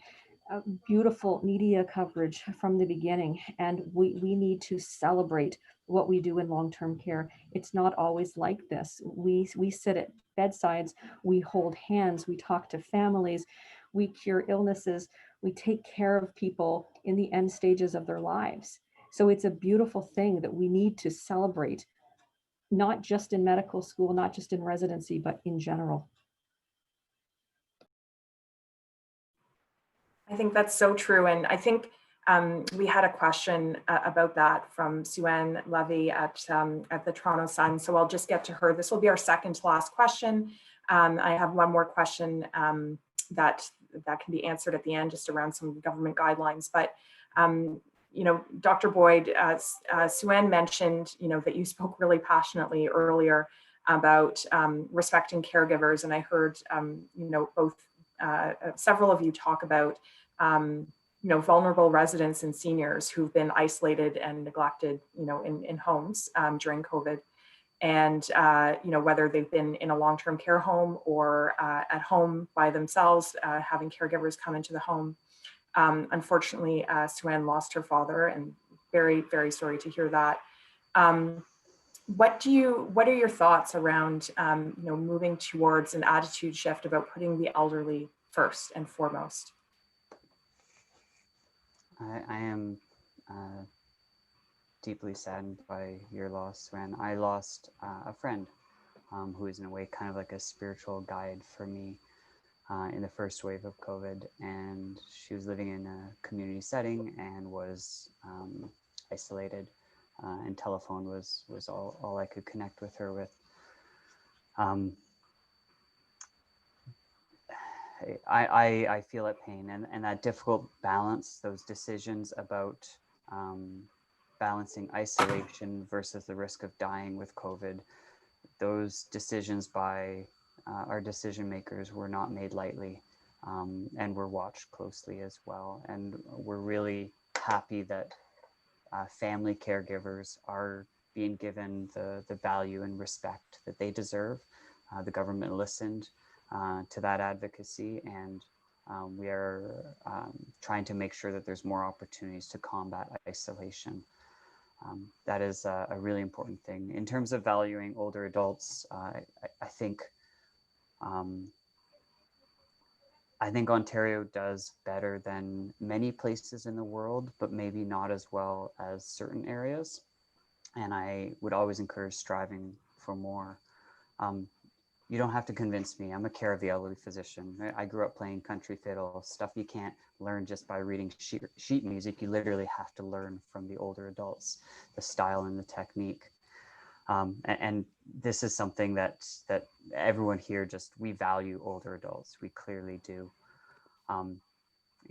beautiful media coverage from the beginning. And we need to celebrate what we do in long-term care. It's not always like this. We sit at bedsides, we hold hands, we talk to families, we cure illnesses, we take care of people in the end stages of their lives. So it's a beautiful thing that we need to celebrate, not just in medical school, not just in residency, but in general. I think that's so true. And I think we had a question about that from Sue-Ann Levy at the Toronto Sun. So I'll just get to her. This will be our second to last question. I have one more question that can be answered at the end, just around some government guidelines. But Dr. Boyd, Sue-Ann mentioned, that you spoke really passionately earlier about respecting caregivers, and I heard, both several of you talk about, vulnerable residents and seniors who've been isolated and neglected, in homes during COVID, and whether they've been in a long-term care home or at home by themselves, having caregivers come into the home. Unfortunately, Sue-Ann lost her father, and very, very sorry to hear that. What are your thoughts around, moving towards an attitude shift about putting the elderly first and foremost? I am deeply saddened by your loss, Sue-Ann. I lost a friend who is in a way kind of like a spiritual guide for me in the first wave of COVID, and she was living in a community setting and was isolated, and telephone was all I could connect with her with. I feel that pain and that difficult balance, those decisions about balancing isolation versus the risk of dying with COVID. Those decisions by our decision makers were not made lightly, and were watched closely as well. And we're really happy that family caregivers are being given the value and respect that they deserve. The government listened to that advocacy, and we are trying to make sure that there's more opportunities to combat isolation. That is a really important thing. In terms of valuing older adults, I think Ontario does better than many places in the world, but maybe not as well as certain areas. And I would always encourage striving for more. You don't have to convince me. I'm a care of the elderly physician. I grew up playing country fiddle, stuff you can't learn just by reading sheet music. You literally have to learn from the older adults, the style and the technique. And this is something that everyone here we value older adults. We clearly do.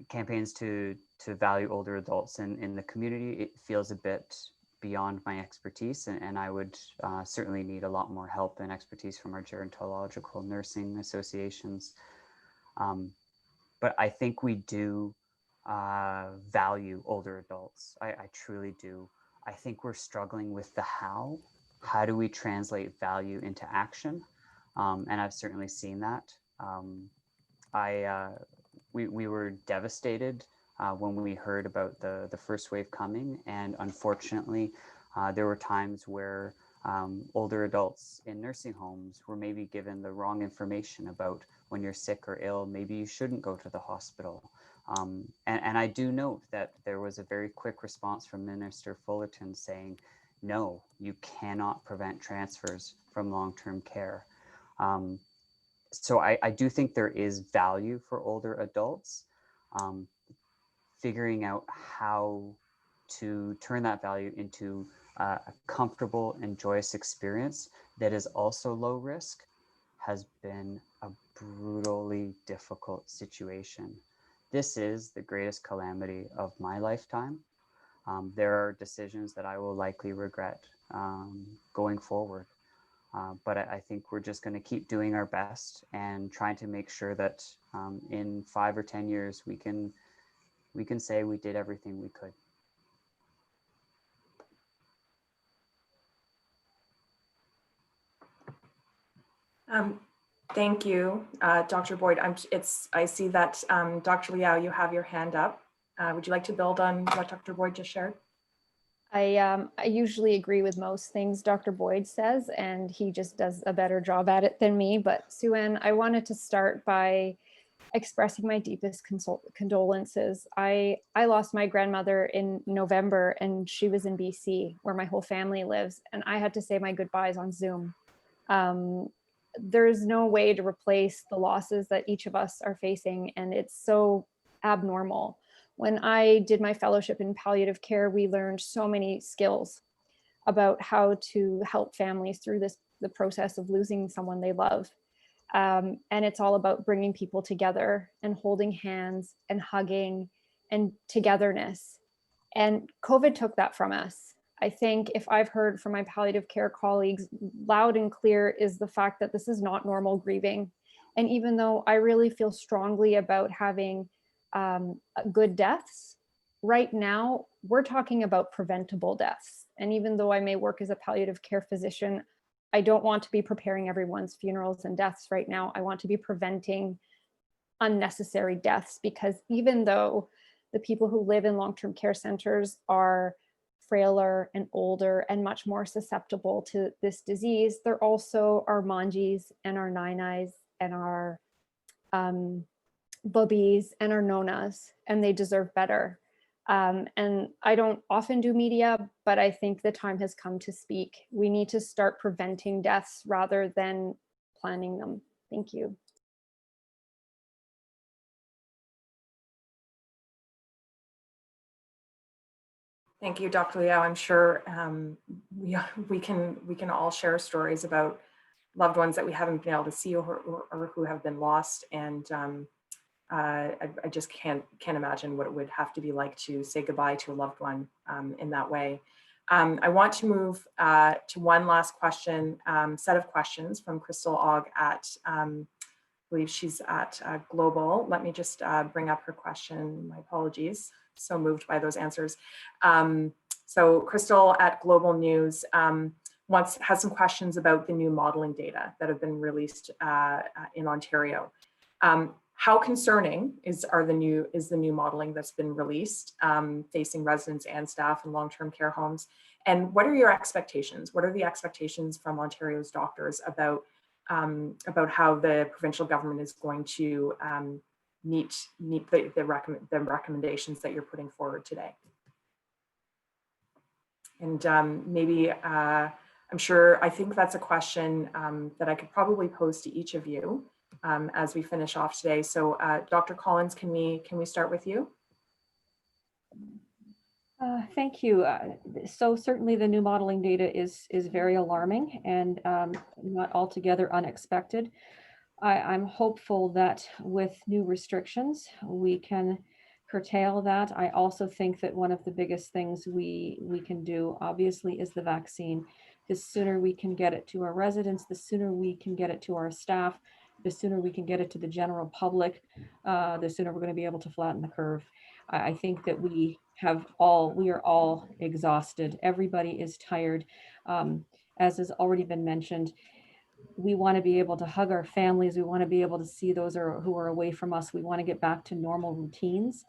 Campaigns to value older adults in the community, it feels a bit beyond my expertise, and I would certainly need a lot more help and expertise from our gerontological nursing associations. But I think we do value older adults. I truly do. I think we're struggling with the how. How do we translate value into action? And I've certainly seen that. We were devastated when we heard about the first wave coming, and unfortunately, there were times where older adults in nursing homes were maybe given the wrong information about when you're sick or ill, maybe you shouldn't go to the hospital. And I do note that there was a very quick response from Minister Fullerton saying, no, you cannot prevent transfers from long-term care. So I do think there is value for older adults. Figuring out how to turn that value into a comfortable and joyous experience that is also low risk has been a brutally difficult situation. This is the greatest calamity of my lifetime. There are decisions that I will likely regret going forward. But I think we're just going to keep doing our best and trying to make sure that in 5 or 10 years, we can say we did everything we could. Thank you, Dr. Boyd. I see that Dr. Liao, you have your hand up. Would you like to build on what Dr. Boyd just shared? I usually agree with most things Dr. Boyd says, and he just does a better job at it than me. But Sue-Ann, I wanted to start by expressing my deepest condolences. I lost my grandmother in November, and she was in BC, where my whole family lives, and I had to say my goodbyes on Zoom. There's no way to replace the losses that each of us are facing, and it's so abnormal. When I did my fellowship in palliative care, we learned so many skills about how to help families through the process of losing someone they love. And it's all about bringing people together and holding hands and hugging and togetherness. And COVID took that from us. I think if I've heard from my palliative care colleagues loud and clear is the fact that this is not normal grieving. And even though I really feel strongly about having good deaths, right now we're talking about preventable deaths. And even though I may work as a palliative care physician, I don't want to be preparing everyone's funerals and deaths right now. I want to be preventing unnecessary deaths, because even though the people who live in long-term care centers are frailer and older and much more susceptible to this disease, they're also our manjis and our nainais and our bubbies and our nonas, and they deserve better. And I don't often do media, but I think the time has come to speak. We need to start preventing deaths rather than planning them. Thank you. Thank you, Dr. Liao. I'm sure we can all share stories about loved ones that we haven't been able to see or who have been lost, and I just can't imagine what it would have to be like to say goodbye to a loved one in that way. I want to move to one last set of questions from Crystal Ogg at, I believe she's at Global. Let me just bring up her question. My apologies. So moved by those answers. So Crystal at Global News has some questions about the new modeling data that have been released in Ontario. How concerning is the new modeling that's been released facing residents and staff in long-term care homes? And what are your expectations? What are the expectations from Ontario's doctors about how the provincial government is going to meet the recommendations that you're putting forward today? And maybe, I think that's a question that I could probably pose to each of you as we finish off today. So Dr. Collins, can we start with you? Thank you. So certainly the new modeling data is very alarming and not altogether unexpected. I'm hopeful that with new restrictions, we can curtail that. I also think that one of the biggest things we can do, obviously, is the vaccine. The sooner we can get it to our residents, the sooner we can get it to our staff, the sooner we can get it to the general public, the sooner we're going to be able to flatten the curve. I think that we are all exhausted. Everybody is tired. As has already been mentioned, we want to be able to hug our families. We want to be able to see those who are away from us. We want to get back to normal routines.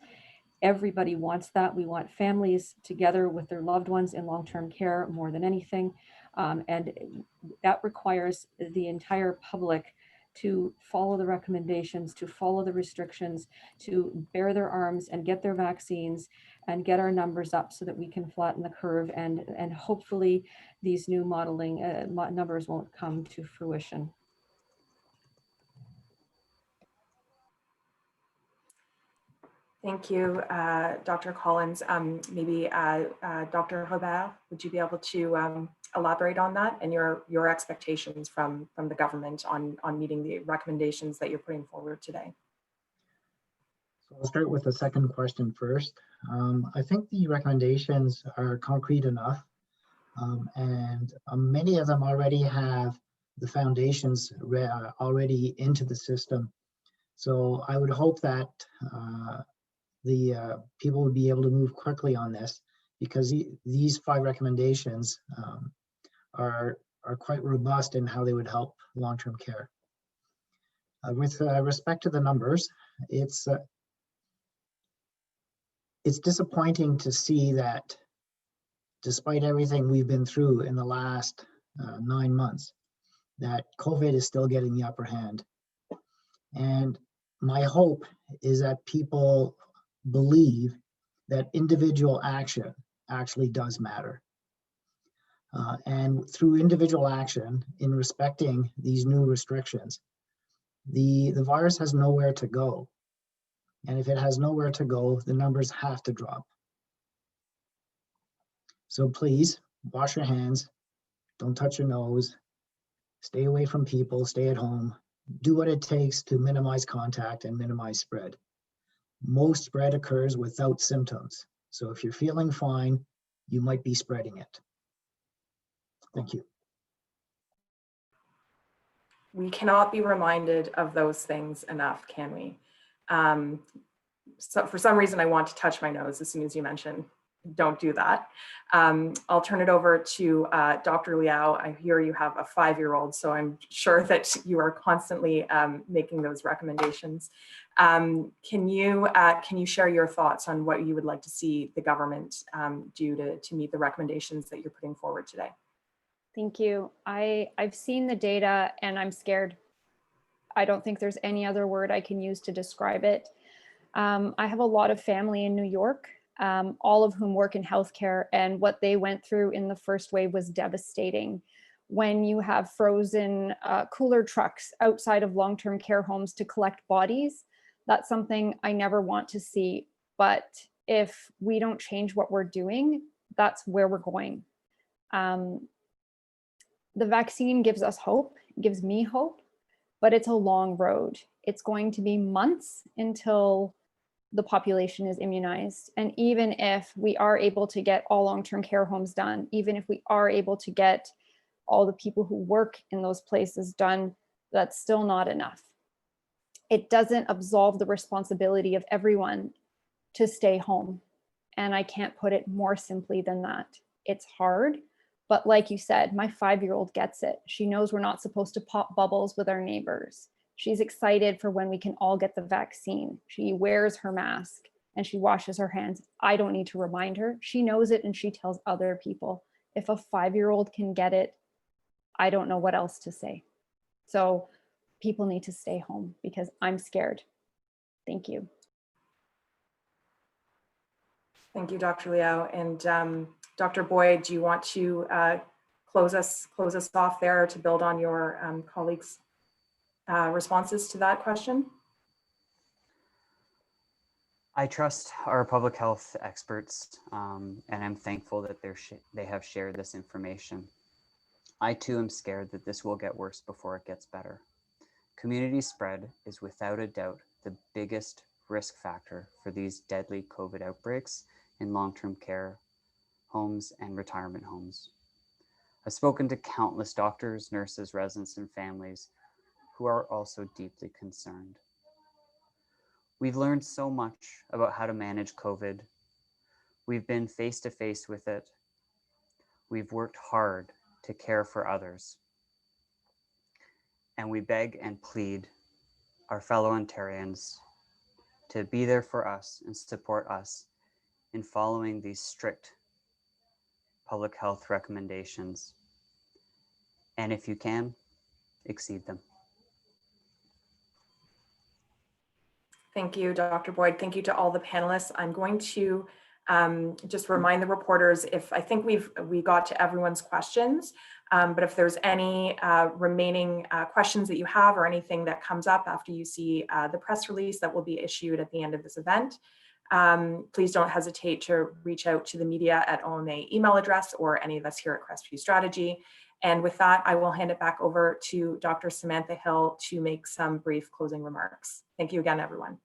Everybody wants that. We want families together with their loved ones in long-term care more than anything. And that requires the entire public to follow the recommendations, to follow the restrictions, to bear their arms and get their vaccines and get our numbers up so that we can flatten the curve, and hopefully these new modeling numbers won't come to fruition. Thank you, Dr. Collins. Maybe Dr. Robert, would you be able to elaborate on that and your expectations from the government on meeting the recommendations that you're putting forward today? So I'll start with the second question first. I think the recommendations are concrete enough, and many of them already have the foundations already into the system. So I would hope that the people would be able to move quickly on this, because these 5 recommendations are quite robust in how they would help long-term care. With respect to the numbers, it's disappointing to see that despite everything we've been through in the last 9 months, that COVID is still getting the upper hand. And my hope is that people believe that individual action actually does matter. And through individual action in respecting these new restrictions, the virus has nowhere to go. And if it has nowhere to go, the numbers have to drop. So please wash your hands, don't touch your nose, stay away from people, stay at home, do what it takes to minimize contact and minimize spread. Most spread occurs without symptoms. So if you're feeling fine, you might be spreading it. Thank you. We cannot be reminded of those things enough, can we? So for some reason, I want to touch my nose as soon as you mention don't do that. I'll turn it over to Dr. Liao. I hear you have a 5-year-old, so I'm sure that you are constantly making those recommendations. Can you share your thoughts on what you would like to see the government do to meet the recommendations that you're putting forward today? Thank you. I've seen the data and I'm scared. I don't think there's any other word I can use to describe it. I have a lot of family in New York, all of whom work in healthcare, and what they went through in the first wave was devastating. When you have frozen cooler trucks outside of long-term care homes to collect bodies, that's something I never want to see. But if we don't change what we're doing, that's where we're going. The vaccine gives us hope, gives me hope, but it's a long road. It's going to be months until the population is immunized. And even if we are able to get all long-term care homes done, even if we are able to get all the people who work in those places done, that's still not enough. It doesn't absolve the responsibility of everyone to stay home. And I can't put it more simply than that. It's hard, but like you said, my 5-year-old gets it. She knows we're not supposed to pop bubbles with our neighbors. She's excited for when we can all get the vaccine. She wears her mask and she washes her hands. I don't need to remind her. She knows it and she tells other people. If a 5-year-old can get it, I don't know what else to say. So people need to stay home because I'm scared. Thank you. Thank you, Dr. Liao. And Dr. Boyd, do you want to close us off there to build on your colleagues' responses to that question? I trust our public health experts, and I'm thankful that they have shared this information. I too am scared that this will get worse before it gets better. Community spread is without a doubt the biggest risk factor for these deadly COVID outbreaks in long-term care homes and retirement homes. I've spoken to countless doctors, nurses, residents, and families who are also deeply concerned. We've learned so much about how to manage COVID. We've been face to face with it. We've worked hard to care for others. And we beg and plead our fellow Ontarians to be there for us and support us in following these strict public health recommendations. And if you can, exceed them. Thank you, Dr. Boyd. Thank you to all the panelists. I'm going to just remind the reporters, if I think we got to everyone's questions, but if there's any remaining questions that you have or anything that comes up after you see the press release that will be issued at the end of this event, please don't hesitate to reach out to the media at OMA email address or any of us here at Crestview Strategy. And with that, I will hand it back over to Dr. Samantha Hill to make some brief closing remarks. Thank you again, everyone.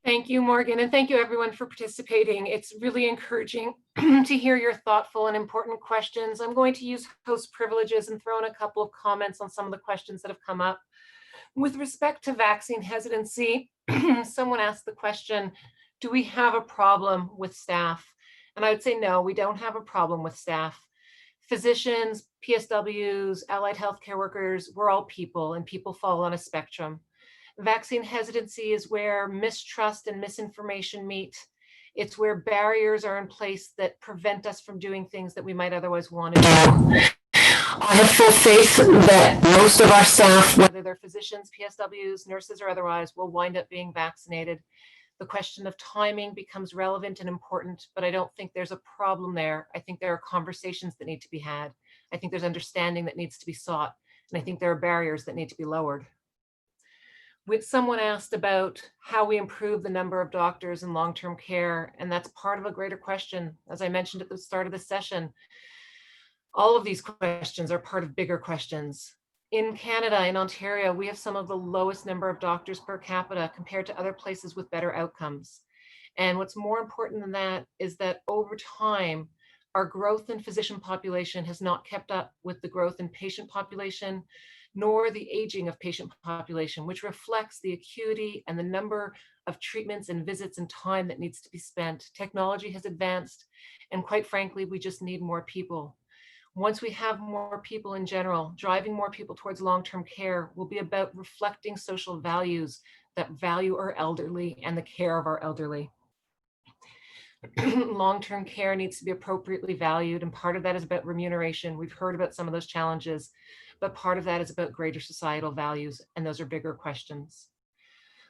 Thank you, Morgan, and thank you everyone for participating. It's really encouraging to hear your thoughtful and important questions. I'm going to use host privileges and throw in a couple of comments on some of the questions that have come up. With respect to vaccine hesitancy, someone asked the question, do we have a problem with staff? And I would say, no, we don't have a problem with staff. Physicians, PSWs, allied healthcare workers, we're all people and people fall on a spectrum. Vaccine hesitancy is where mistrust and misinformation meet. It's where barriers are in place that prevent us from doing things that we might otherwise want to do. I have full faith that most of our staff, whether they're physicians, PSWs, nurses, or otherwise, will wind up being vaccinated. The question of timing becomes relevant and important, but I don't think there's a problem there. I think there are conversations that need to be had. I think there's understanding that needs to be sought. And I think there are barriers that need to be lowered. Someone asked about how we improve the number of doctors in long-term care, and that's part of a greater question. As I mentioned at the start of the session, all of these questions are part of bigger questions. In Canada, in Ontario, we have some of the lowest number of doctors per capita compared to other places with better outcomes. And what's more important than that is that over time, our growth in physician population has not kept up with the growth in patient population, nor the aging of patient population, which reflects the acuity and the number of treatments and visits and time that needs to be spent. Technology has advanced, and quite frankly, we just need more people. Once we have more people in general, driving more people towards long-term care will be about reflecting social values that value our elderly and the care of our elderly. Long-term care needs to be appropriately valued, and part of that is about remuneration. We've heard about some of those challenges, but part of that is about greater societal values, and those are bigger questions.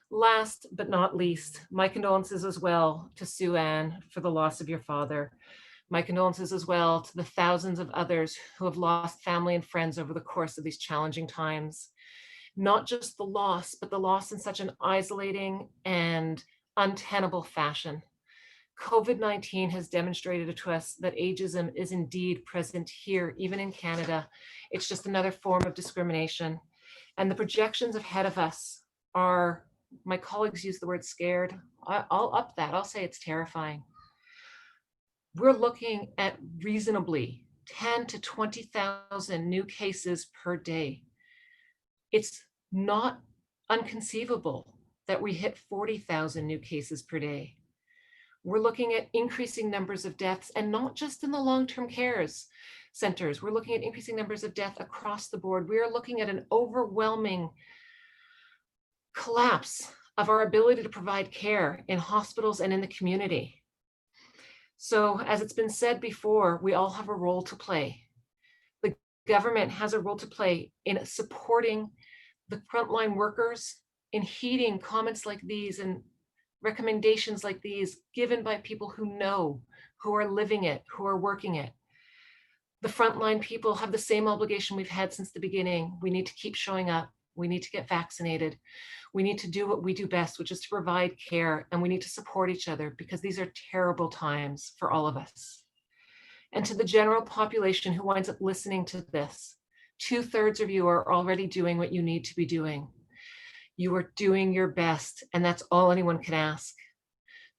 Last but not least, my condolences as well to Sue Ann for the loss of your father. My condolences as well to the thousands of others who have lost family and friends over the course of these challenging times. Not just the loss, but the loss in such an isolating and untenable fashion. COVID-19 has demonstrated to us that ageism is indeed present here, even in Canada. It's just another form of discrimination. And the projections ahead of us are, my colleagues use the word scared. I'll up that, I'll say it's terrifying. We're looking at reasonably 10 to 20,000 new cases per day. It's not unconceivable that we hit 40,000 new cases per day. We're looking at increasing numbers of deaths, and not just in the long-term care centers. We're looking at increasing numbers of death across the board. We are looking at an overwhelming collapse of our ability to provide care in hospitals and in the community. So as it's been said before, we all have a role to play. The government has a role to play in supporting the frontline workers, in heeding comments like these and recommendations like these given by people who know, who are living it, who are working it. The frontline people have the same obligation we've had since the beginning. We need to keep showing up. We need to get vaccinated. We need to do what we do best, which is to provide care, and we need to support each other because these are terrible times for all of us. And to the general population who winds up listening to this, 2/3 of you are already doing what you need to be doing. You are doing your best, and that's all anyone can ask.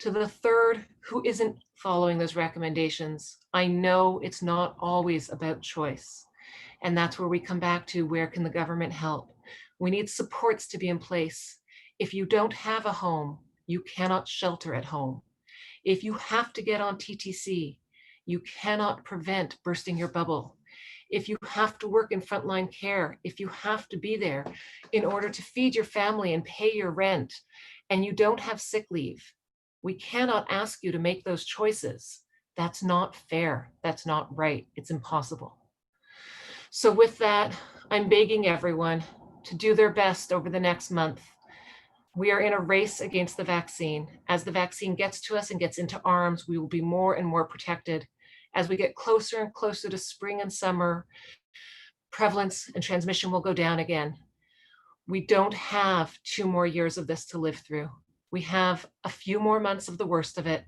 To the third who isn't following those recommendations, I know it's not always about choice. And that's where we come back to, where can the government help? We need supports to be in place. If you don't have a home, you cannot shelter at home. If you have to get on TTC, you cannot prevent bursting your bubble. If you have to work in frontline care, if you have to be there in order to feed your family and pay your rent, and you don't have sick leave, we cannot ask you to make those choices. That's not fair. That's not right. It's impossible. So with that, I'm begging everyone to do their best over the next month. We are in a race against the vaccine. As the vaccine gets to us and gets into arms, we will be more and more protected. As we get closer and closer to spring and summer, prevalence and transmission will go down again. We don't have 2 more years of this to live through. We have a few more months of the worst of it,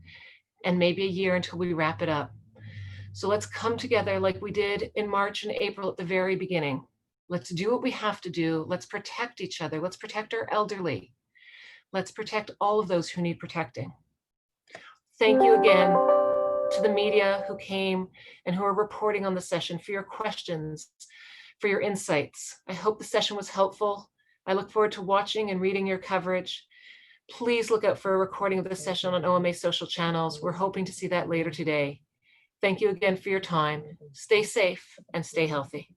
and maybe a year until we wrap it up. So let's come together like we did in March and April at the very beginning. Let's do what we have to do. Let's protect each other. Let's protect our elderly. Let's protect all of those who need protecting. Thank you again to the media who came and who are reporting on the session, for your questions, for your insights. I hope the session was helpful. I look forward to watching and reading your coverage. Please look out for a recording of the session on OMA social channels. We're hoping to see that later today. Thank you again for your time. Stay safe and stay healthy.